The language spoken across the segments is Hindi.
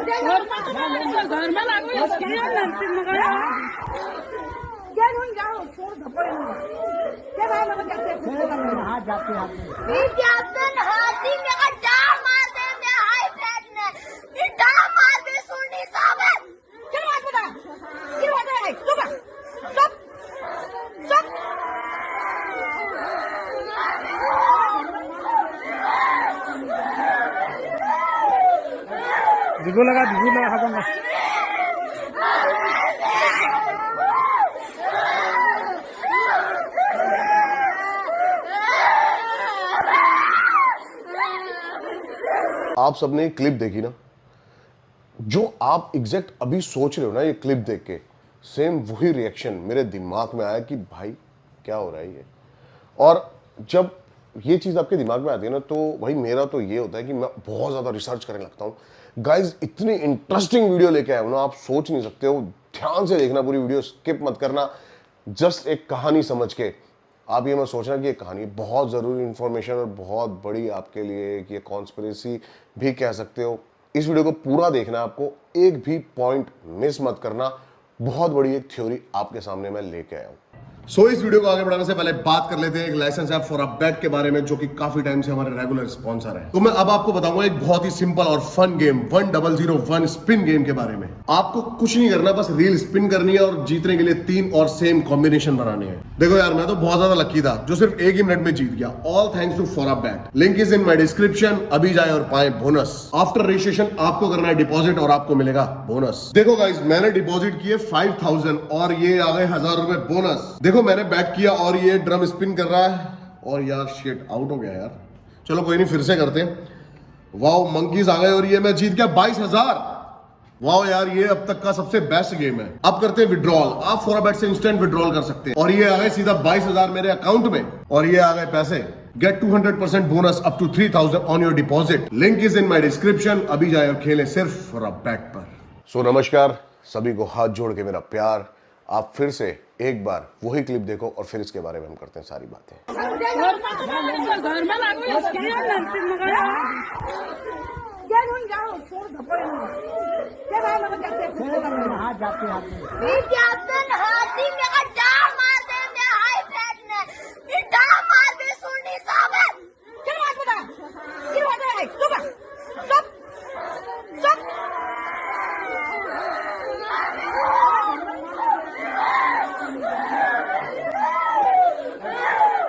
घर में लागू क्या नहीं जाओ छोड़ धपड़ क्या भाई लोग हाथ जाते हाथी में डाल मार दे मैं हाई ब्लड ने ये डाल मार दे सुनी साहब क्या बात बता क्या बात है चुप चुप दिगो लगा खाऊंगा। आप सबने ये क्लिप देखी ना, जो आप एग्जैक्ट अभी सोच रहे हो ना ये क्लिप देख के, सेम वही रिएक्शन मेरे दिमाग में आया कि भाई क्या हो रहा है ये। और जब ये चीज़ आपके दिमाग में आती है ना, तो भाई मेरा तो ये होता है कि मैं बहुत ज़्यादा रिसर्च करने लगता हूँ। गाइज इतनी इंटरेस्टिंग वीडियो लेके आए हो ना, आप सोच नहीं सकते हो। ध्यान से देखना पूरी वीडियो, स्किप मत करना। जस्ट एक कहानी समझ के आप ये मत सोचना कि ये कहानी बहुत ज़रूरी इंफॉर्मेशन और बहुत बड़ी आपके लिए कि ये कॉन्स्पिरेसी भी कह सकते हो। इस वीडियो को पूरा देखना, आपको एक भी पॉइंट मिस मत करना। बहुत बड़ी एक थ्योरी आपके सामने मैं लेके आया हूँ। इस वीडियो को आगे बढ़ाने से पहले बात कर लेते हैं एक लाइसेंस ऐप फॉर अ बेट के बारे में, जो कि काफी टाइम से हमारे रेगुलर स्पॉन्सर है। तो मैं अब आपको बताऊंगा एक बहुत ही सिंपल और फन गेम 1001 स्पिन गेम के बारे में। आपको कुछ नहीं करना, बस रील स्पिन करनी है और जीतने के लिए 3 और सेम कॉम्बिनेशन बनाने हैं। देखो यार, मैं तो बहुत ज्यादा लकी था जो सिर्फ एक ही मिनट में जीत गया। All thanks to for a bet. Link is in my description. अभी जाए और पाए बोनस। आफ्टर रजिस्ट्रेशन आपको करना है डिपॉजिट और आपको मिलेगा बोनस। देखो गाइस, मैंने डिपॉजिट किए 5000 और ये आ गए 1000 रुपए बोनस। देखो मैंने बैट किया और ये ड्रम स्पिन कर रहा है और यार शिट आउट हो गया यार। चलो कोई नहीं, फिर से करते हैं। वाओ, मंकीज आ गए और ये मैं जीत गया 22000। वाओ यार, ये अब तक का सबसे बेस्ट गेम है। अब करते हैं विड्रॉल। आप फॉर अ बेट से इंस्टेंट विड्रॉल कर सकते हैं और ये आ गए सीधा 22000 मेरे अकाउंट में और ये आ गए पैसे। Get 200% bonus up to 3000 on your deposit. Link is in my description. अभी जाए और खेले सिर्फ फॉर अ बेट पर। सो नमस्कार सभी को, हाथ जोड़ के मेरा प्यार। आप फिर से एक बार वही क्लिप देखो और फिर इसके बारे में हम करते हैं सारी बातें। घर में लागू क्या नहीं जाओ छोड़ धपड़ क्या भाई लोग हाथ जाते हाथी में डाल मार दे मैं हाई ब्लड ने ये डाल मार दे सुनी साहब क्या बात बता क्या बात है चुप चुप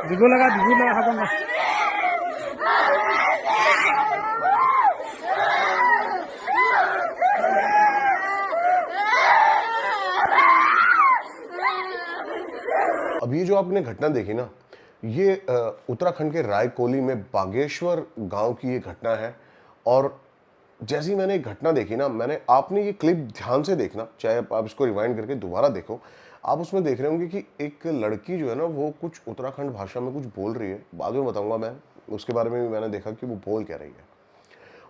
दिगो लगा खाऊंगा। अब ये जो आपने घटना देखी ना, ये उत्तराखंड के रायकोली में बागेश्वर गांव की ये घटना है। और जैसी मैंने एक घटना देखी ना, आपने ये क्लिप ध्यान से देखना, चाहे आप इसको रिवाइंड करके दोबारा देखो। आप उसमें देख रहे होंगे कि एक लड़की जो है ना, वो कुछ उत्तराखंड भाषा में कुछ बोल रही है। बाद में बताऊंगा मैं, उसके बारे में भी मैंने देखा कि वो बोल क्या रही है।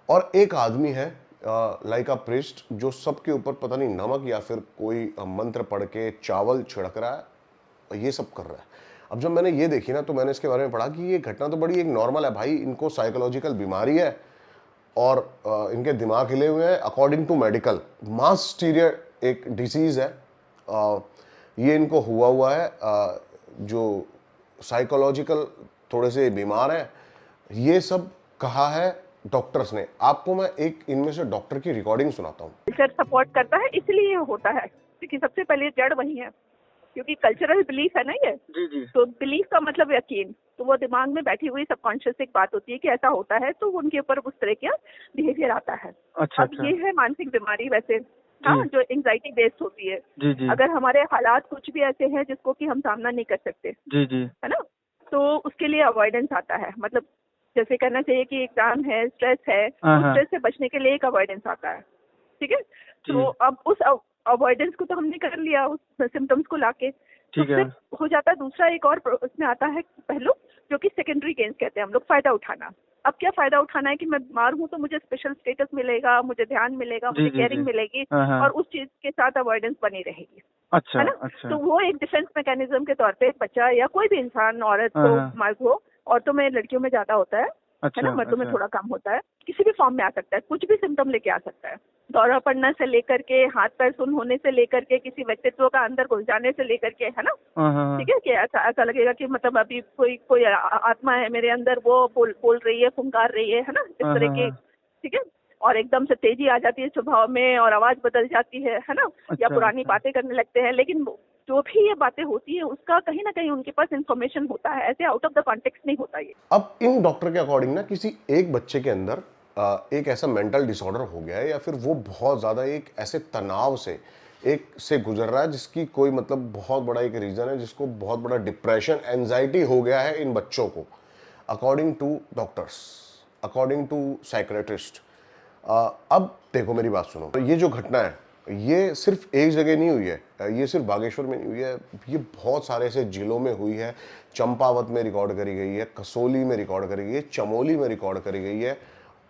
और एक आदमी है लाइक अ प्रिस्ट, जो सबके ऊपर पता नहीं नमक या फिर कोई मंत्र पढ़ के चावल छिड़क रहा है, ये सब कर रहा है। अब जब मैंने ये देखी ना, तो मैंने इसके बारे में पढ़ा कि ये घटना तो बड़ी एक नॉर्मल है भाई। इनको साइकोलॉजिकल बीमारी है और इनके दिमाग हिले हुए हैं। According to medical, mass hysteria एक डिसीज है। ये इनको हुआ है, जो साइकोलॉजिकल थोड़े से बीमार हैं, ये सब कहा है डॉक्टर्स ने। आपको मैं एक इनमें से डॉक्टर की रिकॉर्डिंग सुनाता हूँ। कल्चर सपोर्ट करता है, इसलिए होता है, क्योंकि सबसे पहले जड़ वही है, क्योंकि कल्चरल बिलीफ है ना ये। जी। तो बिलीफ का मतलब यकीन, तो वो दिमाग में बैठी हुई सबकॉन्शियस एक बात होती है कि ऐसा होता है, तो उनके ऊपर उस तरह का बिहेवियर आता है। अब ये है मानसिक बीमारी वैसे, हाँ, जो एंजाइटी बेस्ड होती है। जी। अगर हमारे हालात कुछ भी ऐसे हैं जिसको कि हम सामना नहीं कर सकते, जी, है ना, तो उसके लिए अवॉइडेंस आता है। मतलब जैसे कहना चाहिए कि एग्जाम है, स्ट्रेस है, तो स्ट्रेस से बचने के लिए एक अवॉइडेंस आता है। ठीक है, तो अब उस अवॉइडेंस को तो हमने कर लिया उस सिम्टम्स को लाके, तो फिर हो जाता है दूसरा एक और उसमें आता है पहलू, जो कि सेकेंडरी गेन्स कहते हैं हम लोग, फायदा उठाना। अब क्या फायदा उठाना है कि मैं बीमार हूँ तो मुझे स्पेशल स्टेटस मिलेगा, मुझे ध्यान मिलेगा, मुझे केयरिंग मिलेगी और उस चीज के साथ अवॉइडेंस बनी रहेगी। अच्छा, है ना? अच्छा। तो वो एक डिफेंस मैकेनिज्म के तौर पे बच्चा या कोई भी इंसान, औरत हो, मर्द हो, औरतों में लड़कियों में ज्यादा होता है, है ना, मृत्यु में थोड़ा कम होता है, किसी भी फॉर्म में आ सकता है, कुछ भी सिम्टम लेके आ सकता है, दौरा पड़ने से लेकर के, हाथ पैर सुन्न होने से लेकर के, किसी व्यक्तित्व का अंदर घुस जाने से लेकर के, है ना, ठीक है, कि ऐसा लगेगा कि मतलब अभी कोई आत्मा है मेरे अंदर, वो बोल रही है, फुंकार रही है ना, इस तरह की, ठीक है, और एकदम से तेजी आ जाती है स्वभाव में और आवाज बदल जाती है ना, या पुरानी बातें करने लगते हैं, लेकिन जो भी ये बातें होती है उसका कहीं ना कहीं उनके पास इंफॉर्मेशन होता है, ऐसे आउट ऑफ द कॉन्टेक्स्ट नहीं होता ये। अब इन डॉक्टर के अकॉर्डिंग ना किसी एक बच्चे के अंदर एक ऐसा मेंटल डिसऑर्डर हो गया है, या फिर वो बहुत ज्यादा एक ऐसे तनाव से गुजर रहा है जिसकी कोई मतलब बहुत बड़ा एक रीजन है, जिसको बहुत बड़ा डिप्रेशन, एंजाइटी हो गया है इन बच्चों को, according to doctors, according to psychiatrist. अब देखो मेरी बात सुनो, ये जो घटना है ये सिर्फ एक जगह नहीं हुई है, ये सिर्फ बागेश्वर में नहीं हुई है, ये बहुत सारे ऐसे जिलों में हुई है। चंपावत में रिकॉर्ड करी गई है, कसोली में रिकॉर्ड करी गई है, चमोली में रिकॉर्ड करी गई है,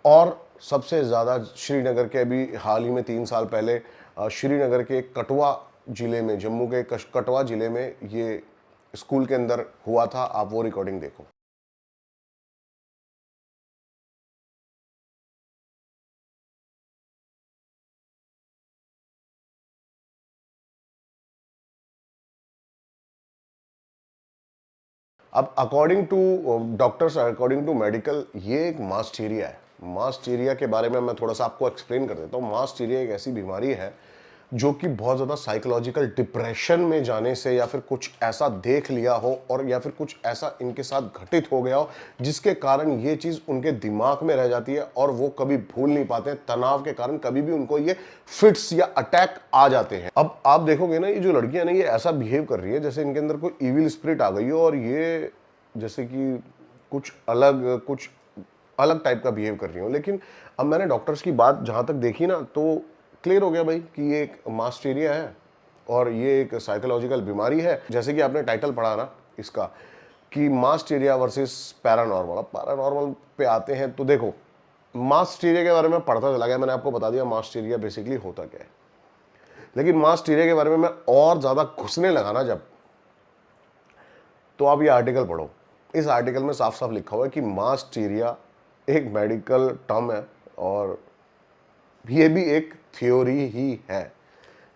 और सबसे ज़्यादा श्रीनगर के अभी हाल ही में 3 साल पहले श्रीनगर के कठुआ जिले में, जम्मू के कठुआ जिले में ये स्कूल के अंदर हुआ था। आप वो रिकॉर्डिंग देखो। अब according to doctors, according to medical, ये एक मास्टीरिया है। मास्टीरिया के बारे में मैं थोड़ा सा आपको एक्सप्लेन कर देता हूँ। मास्टीरिया एक ऐसी बीमारी है जो कि बहुत ज़्यादा साइकोलॉजिकल डिप्रेशन में जाने से, या फिर कुछ ऐसा देख लिया हो, और या फिर कुछ ऐसा इनके साथ घटित हो गया हो जिसके कारण ये चीज़ उनके दिमाग में रह जाती है और वो कभी भूल नहीं पाते। तनाव के कारण कभी भी उनको ये फिट्स या अटैक आ जाते हैं। अब आप देखोगे ना, ये जो लड़कियां ना, ये ऐसा बिहेव कर रही है जैसे इनके अंदर कोई इविल स्पिरिट आ गई हो, और ये जैसे कि कुछ अलग टाइप का बिहेव कर रही हो। लेकिन अब मैंने डॉक्टर्स की बात जहाँ तक देखी ना, तो क्लियर हो गया भाई कि ये एक मास्टीरिया है और ये एक साइकोलॉजिकल बीमारी है। जैसे कि आपने टाइटल पढ़ा ना इसका, कि मास्टीरिया वर्सेस पैरानॉर्मल। अब पैरानॉर्मल पे आते हैं तो देखो, मास्टीरिया के बारे में पढ़ता चला गया, मैंने आपको बता दिया मास्टीरिया बेसिकली होता क्या है। लेकिन मास्टीरिया के बारे में मैं और ज़्यादा घुसने लगा ना जब, तो आप ये आर्टिकल पढ़ो। इस आर्टिकल में साफ साफ लिखा हुआ है कि मास्टीरिया एक मेडिकल टर्म है और ये भी एक थ्योरी ही है।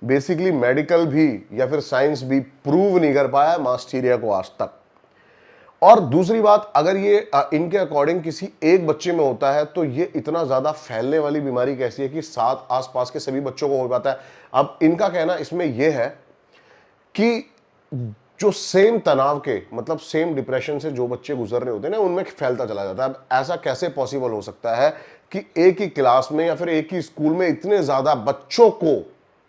बेसिकली मेडिकल भी या फिर साइंस भी प्रूव नहीं कर पाया मास्टीरिया को आज तक। और दूसरी बात, अगर ये इनके अकॉर्डिंग किसी एक बच्चे में होता है तो ये इतना ज्यादा फैलने वाली बीमारी कैसी है कि 7 आसपास के सभी बच्चों को हो पाता है। अब इनका कहना इसमें यह है कि जो सेम तनाव के, मतलब सेम डिप्रेशन से जो बच्चे गुजर रहे होते हैं ना, उनमें फैलता चला जाता है। अब ऐसा कैसे पॉसिबल हो सकता है कि एक ही क्लास में या फिर एक ही स्कूल में इतने ज्यादा बच्चों को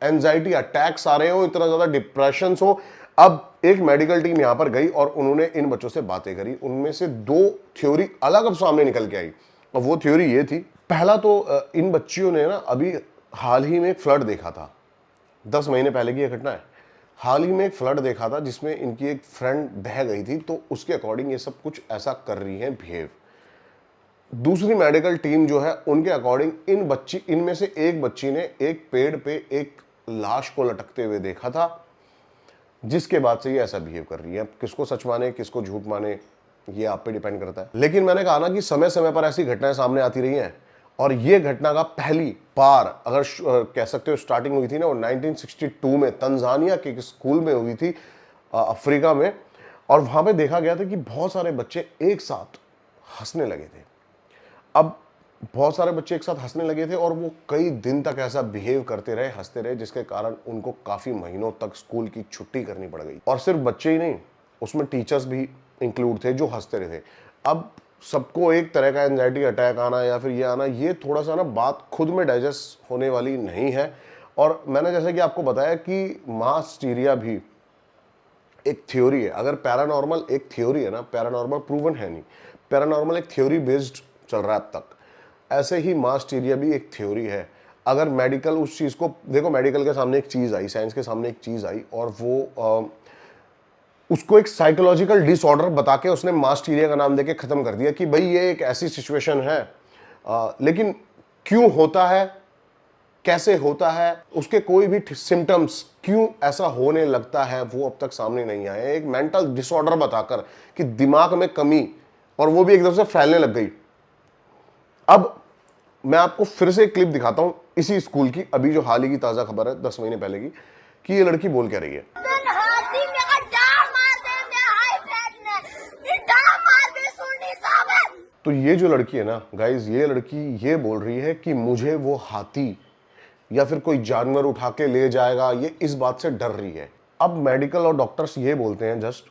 एंजाइटी अटैक्स आ रहे हो, इतना ज्यादा डिप्रेशन हो। अब एक मेडिकल टीम यहां पर गई और उन्होंने इन बच्चों से बातें करी। उनमें से 2 थ्योरी अलग अब सामने निकल के आई, और वो थ्योरी ये थी। पहला तो इन बच्चियों ने ना अभी हाल ही में एक फ्लड देखा था, 10 महीने पहले की यह घटना है। हाल ही में एक फ्लड देखा था जिसमें इनकी एक फ्रेंड बह गई थी, तो उसके अकॉर्डिंग ये सब कुछ ऐसा कर रही है बिहेव। दूसरी मेडिकल टीम जो है उनके अकॉर्डिंग इनमें से एक बच्ची ने एक पेड़ पे एक लाश को लटकते हुए देखा था, जिसके बाद से ये ऐसा बिहेव कर रही है। किसको सच माने किसको झूठ माने ये आप पे डिपेंड करता है। लेकिन मैंने कहा ना कि समय समय पर ऐसी घटनाएं सामने आती रही हैं, और ये घटना का पहली बार अगर कह सकते हो स्टार्टिंग हुई थी ना, वो 1962 में तंजानिया के स्कूल में हुई थी, अफ्रीका में। और वहां पे देखा गया था कि बहुत सारे बच्चे एक साथ हंसने लगे थे। अब बहुत सारे बच्चे एक साथ हंसने लगे थे और वो कई दिन तक ऐसा बिहेव करते रहे, हंसते रहे, जिसके कारण उनको काफी महीनों तक स्कूल की छुट्टी करनी पड़ गई। और सिर्फ बच्चे ही नहीं, उसमें टीचर्स भी इंक्लूड थे जो हंसते रहे थे। अब सबको एक तरह का एंजाइटी अटैक आना या फिर ये आना, ये थोड़ा सा ना बात खुद में डाइजेस्ट होने वाली नहीं है। और मैंने जैसे कि आपको बताया कि मास्टीरिया भी एक थ्योरी है। अगर पैरानॉर्मल एक थ्योरी है ना, पैरानॉर्मल प्रूवन है नहीं, पैरानॉर्मल एक थ्योरी बेस्ड चल रहा है अब तक, ऐसे ही मास्टीरिया भी एक थ्योरी है। अगर मेडिकल उस चीज को देखो, मेडिकल के सामने एक चीज आई, साइंस के सामने एक चीज आई, और वो उसको एक साइकोलॉजिकल डिसऑर्डर बता के उसने मास्टीरिया का नाम देके खत्म कर दिया कि भाई ये एक ऐसी सिचुएशन है। लेकिन क्यों होता है, कैसे होता है, उसके कोई भी सिम्टम्स क्यों ऐसा होने लगता है, वो अब तक सामने नहीं आए। एक मेंटल डिसऑर्डर बताकर कि दिमाग में कमी, और वो भी एकदम से फैलने लग गई, अब मैं आपको फिर से एक क्लिप दिखाता हूं इसी स्कूल की, अभी जो हाल ही की ताजा खबर है 10 महीने पहले की, कि ये लड़की बोल क्या रही है। हाथी मेरा डाल मार दे, मैं हाई फैट ने ये डाल मार दे सुनी साहब। तो ये जो लड़की है ना गाइज, ये लड़की ये बोल रही है कि मुझे वो हाथी या फिर कोई जानवर उठा के ले जाएगा, ये इस बात से डर रही है। अब मेडिकल और डॉक्टर्स ये बोलते हैं जस्ट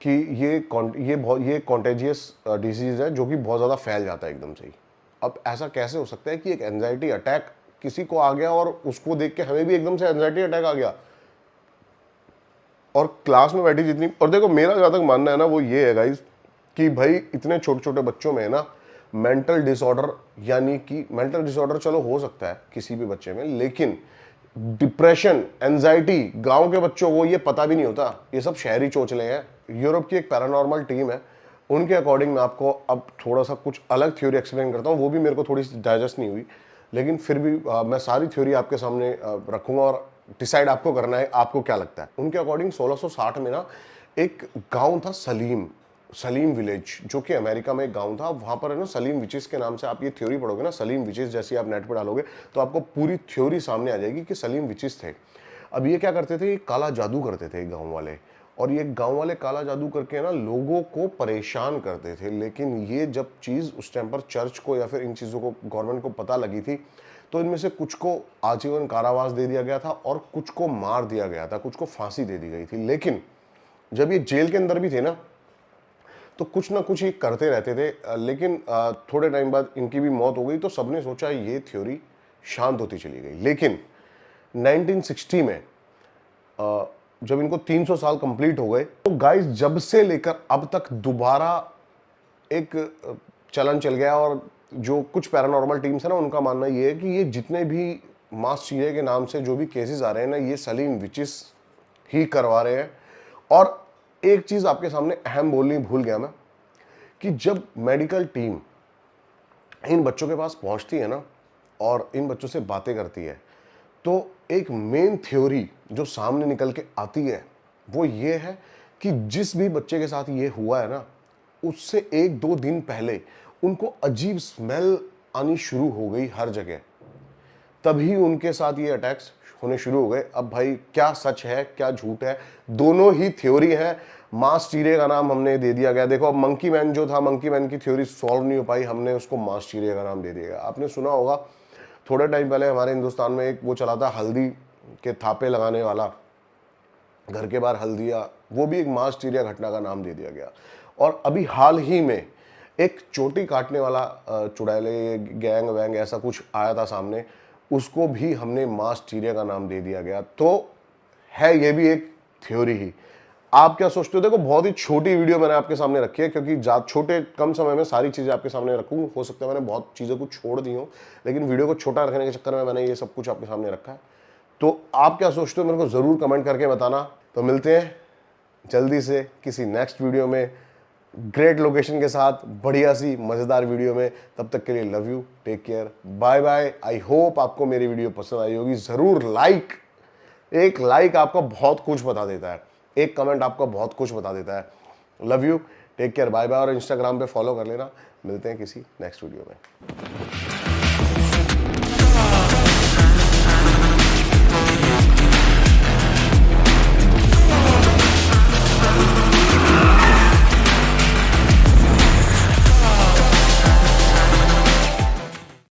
कि ये कॉन्टेजियस डिजीज है जो कि बहुत ज़्यादा फैल जाता है एकदम से ही। अब ऐसा कैसे हो सकता है कि एक एंजाइटी अटैक किसी को आ गया और उसको देख के हमें भी एकदम से एंजाइटी अटैक आ गया, और क्लास में बैठी जितनी, और देखो मेरा जहाँ तक मानना है ना वो ये है गाइज कि भाई इतने छोटे छोटे बच्चों में ना मेंटल डिसऑर्डर, यानी कि मेंटल डिसऑर्डर चलो हो सकता है किसी भी बच्चे में, लेकिन डिप्रेशन, एंजाइटी गांव के बच्चों को ये पता भी नहीं होता, ये सब शहरी चोचले हैं। यूरोप की एक पैरानॉर्मल टीम है, उनके अकॉर्डिंग मैं आपको अब थोड़ा सा कुछ अलग थ्योरी एक्सप्लेन करता हूँ, वो भी मेरे को थोड़ी सी डाइजेस्ट नहीं हुई, लेकिन फिर भी मैं सारी थ्योरी आपके सामने रखूंगा और डिसाइड आपको करना है आपको क्या लगता है। उनके अकॉर्डिंग 1660 में ना एक गांव था सलीम विलेज, जो कि अमेरिका में एक गांव था। वहां पर है ना सलीम विचेस के नाम से आप ये थ्योरी पढ़ोगे ना, सलीम विचेस जैसी आप नेट पर डालोगे तो आपको पूरी थ्योरी सामने आ जाएगी कि सलीम विचेस थे। अब ये क्या करते थे, ये काला जादू करते थे गांव वाले, और ये गांव वाले काला जादू करके ना लोगों को परेशान करते थे। लेकिन ये जब चीज़ उस टाइम पर चर्च को या फिर इन चीज़ों को गवर्नमेंट को पता लगी थी, तो इनमें से कुछ को आजीवन कारावास दे दिया गया था और कुछ को मार दिया गया था, कुछ को फांसी दे दी गई थी। लेकिन जब ये जेल के अंदर भी थे ना तो कुछ ना कुछ ये करते रहते थे, लेकिन थोड़े टाइम बाद इनकी भी मौत हो गई, तो सबने सोचा ये थ्योरी शांत होती चली गई। लेकिन 1960 में जब इनको 300 साल कंप्लीट हो गए, तो गाइस जब से लेकर अब तक दोबारा एक चलन चल गया, और जो कुछ पैरानॉर्मल टीम्स है ना उनका मानना ये है कि ये जितने भी मास चीरे के नाम से जो भी केसेस आ रहे हैं ना, ये सलीम विचिस ही करवा रहे हैं। और एक चीज आपके सामने अहम बोलनी भूल गया मैं, कि जब मेडिकल टीम इन बच्चों के पास पहुंचती है ना और इन बच्चों से बातें करती है, तो एक मेन थ्योरी जो सामने निकल के आती है वो ये है कि जिस भी बच्चे के साथ ये हुआ है ना, उससे 1-2 दिन पहले उनको अजीब स्मेल आनी शुरू हो गई हर जगह, तभी उनके साथ ये अटैक्स होने शुरू हो गए। अब भाई क्या सच है क्या झूठ है, दोनों ही थ्योरी है। मास चीरे का नाम हमने दे दिया गया। देखो अब मंकी मैन जो था, मंकी मैन की थ्योरी सॉल्व नहीं हो पाई, हमने उसको मास चीरे का नाम दे दिया गया। आपने सुना होगा थोड़े टाइम पहले हमारे हिंदुस्तान में एक वो चला था हल्दी के थापे लगाने वाला, घर के बाहर हल्दिया, वो भी एक मास चीरिया घटना का नाम दे दिया गया। और अभी हाल ही में एक चोटी काटने वाला चुड़ैले गैंग वैंग ऐसा कुछ आया था सामने, उसको भी हमने मास चीरिया का नाम दे दिया गया। तो है ये भी एक थ्योरी ही। आप क्या सोचते हो? देखो बहुत ही छोटी वीडियो मैंने आपके सामने रखी है, क्योंकि छोटे कम समय में सारी चीजें आपके सामने रखूं, हो सकता है मैंने बहुत चीजों को छोड़ दी हो, लेकिन वीडियो को छोटा रखने के चक्कर में मैंने ये सब कुछ आपके सामने रखा है। तो आप क्या सोचते हो मेरे को जरूर कमेंट करके बताना। तो मिलते हैं जल्दी से किसी नेक्स्ट वीडियो में ग्रेट लोकेशन के साथ, बढ़िया सी मजेदार वीडियो में। तब तक के लिए love you, take care, bye bye. I hope आपको मेरी वीडियो पसंद आई होगी। जरूर लाइक, एक लाइक आपका बहुत कुछ बता देता है, एक कमेंट आपका बहुत कुछ बता देता है। Love you, take care, bye bye. और इंस्टाग्राम पे फॉलो कर लेना। मिलते हैं किसी नेक्स्ट वीडियो में।